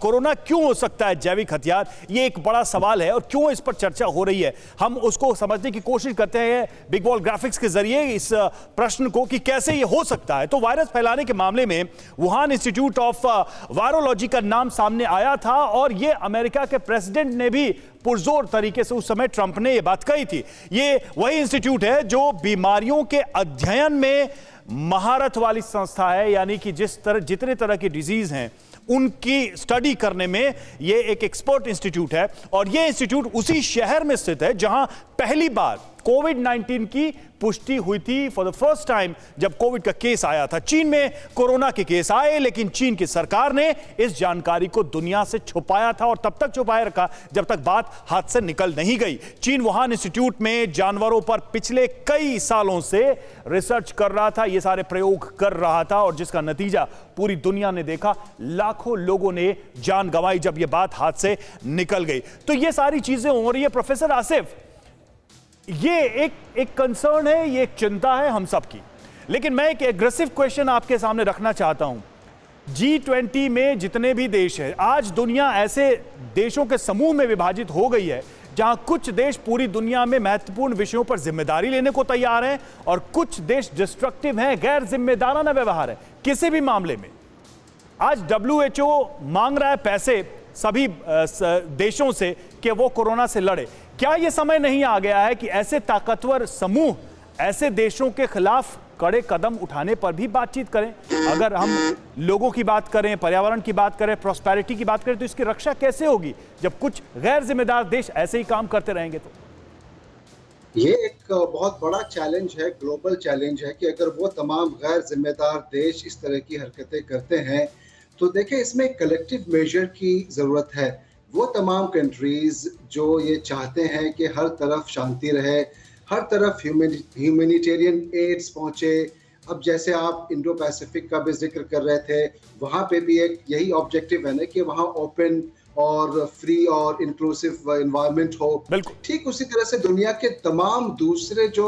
Corona क्यों हो सकता है जैविक हथियार, ये एक बड़ा सवाल है और क्यों इस पर चर्चा हो रही है। हम उसको समझने की कोशिश करते हैं बिग बॉल ग्राफिक्स के जरिए इस प्रश्न को कि कैसे ये हो सकता है। तो वायरस फैलाने के मामले में वुहान इंस्टीट्यूट ऑफ वायरोलॉजी का नाम सामने आया था और ये अमेरिका के प्रेसिडेंट ने भी पुरजोर तरीके से उस समय ट्रंप ने ये बात कही थी। ये वही इंस्टीट्यूट है जो बीमारियों के अध्ययन में महारत वाली संस्था है, यानी कि जितने तरह की डिजीज हैं उनकी स्टडी करने में ये एक एक्सपर्ट इंस्टीट्यूट है। और ये इंस्टीट्यूट उसी शहर में स्थित है जहां पहली बार कोविड-19 की पुष्टि हुई थी फॉर द फर्स्ट टाइम, जब कोविड का केस आया था। चीन में कोरोना के केस आए, लेकिन चीन की सरकार ने इस जानकारी को दुनिया से छुपाया था और तब तक छुपाए रखा जब तक बात हाथ से निकल नहीं गई। चीन वुहान इंस्टीट्यूट में जानवरों पर पिछले कई सालों से रिसर्च कर रहा था, ये सारे प्रयोग कर रहा था और जिसका नतीजा पूरी दुनिया ने देखा। लाखों लोगों ने जान गंवाई जब यह बात हाथ से निकल गई। तो ये सारी चीजें हो रही है। प्रोफेसर आसिफ, ये एक कंसर्न है, ये एक चिंता है हम सबकी, लेकिन मैं एक एग्रेसिव क्वेश्चन आपके सामने रखना चाहता हूं। G20 में जितने भी देश हैं, आज दुनिया ऐसे देशों के समूह में विभाजित हो गई है जहां कुछ देश पूरी दुनिया में महत्वपूर्ण विषयों पर जिम्मेदारी लेने को तैयार हैं और कुछ देश डिस्ट्रक्टिव हैं, गैर जिम्मेदाराना व्यवहार है किसी भी मामले में। आज WHO मांग रहा है पैसे सभी देशों से कि वो कोरोना से लड़े। क्या यह समय नहीं आ गया है कि ऐसे ताकतवर समूह ऐसे देशों के खिलाफ कड़े कदम उठाने पर भी बातचीत करें? अगर हम लोगों की बात करें, पर्यावरण की बात करें, प्रॉस्पेरिटी की बात करें, तो इसकी रक्षा कैसे होगी जब कुछ गैर जिम्मेदार देश ऐसे ही काम करते रहेंगे? तो ये एक बहुत बड़ा चैलेंज है, ग्लोबल चैलेंज है कि अगर वो तमाम गैर जिम्मेदार देश इस तरह की हरकतें करते हैं तो देखें, इसमें कलेक्टिव मेजर की ज़रूरत है। वो तमाम कंट्रीज़ जो ये चाहते हैं कि हर तरफ शांति रहे, हर तरफ ह्यूमैनिटेरियन एड्स पहुँचे। अब जैसे आप इंडो पैसिफिक का भी जिक्र कर रहे थे, वहाँ पे भी एक यही ऑब्जेक्टिव है ना कि वहाँ ओपन और फ्री और इंक्लूसिव एनवायरनमेंट हो। ठीक उसी तरह से दुनिया के तमाम दूसरे जो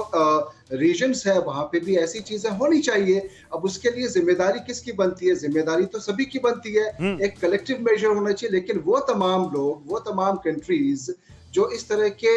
रीजन्स है वहाँ पे भी ऐसी चीजें होनी चाहिए। अब उसके लिए जिम्मेदारी किसकी बनती है? जिम्मेदारी तो सभी की बनती है, एक कलेक्टिव मेजर होना चाहिए। लेकिन वो तमाम लोग, वो तमाम कंट्रीज जो इस तरह के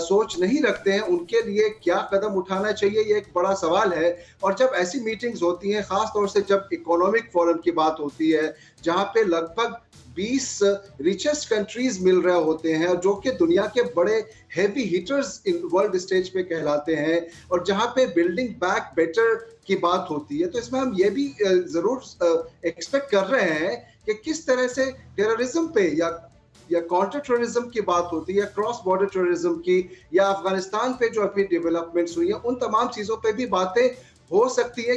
सोच नहीं रखते हैं, उनके लिए क्या कदम उठाना चाहिए, ये एक बड़ा सवाल है। और जब ऐसी मीटिंग्स होती हैं, खास तौर से जब इकोनॉमिक फोरम की बात होती है, जहाँ पे लगभग 20 रिचेस्ट कंट्रीज मिल रहे होते हैं जो कि दुनिया के बड़े heavy hitters in world stage पे कहलाते हैं, और जहां पे बिल्डिंग बैक बेटर की बात होती है, तो इसमें हम ये भी जरूर एक्सपेक्ट कर रहे हैं कि किस तरह से टेररिज्म पे या काउंटर टेररिज्म की बात होती है, या क्रॉस बॉर्डर टेररिज्म की, या अफगानिस्तान पे जो अभी डेवलपमेंट्स हुई है, उन तमाम चीजों पे भी बातें हो सकती है।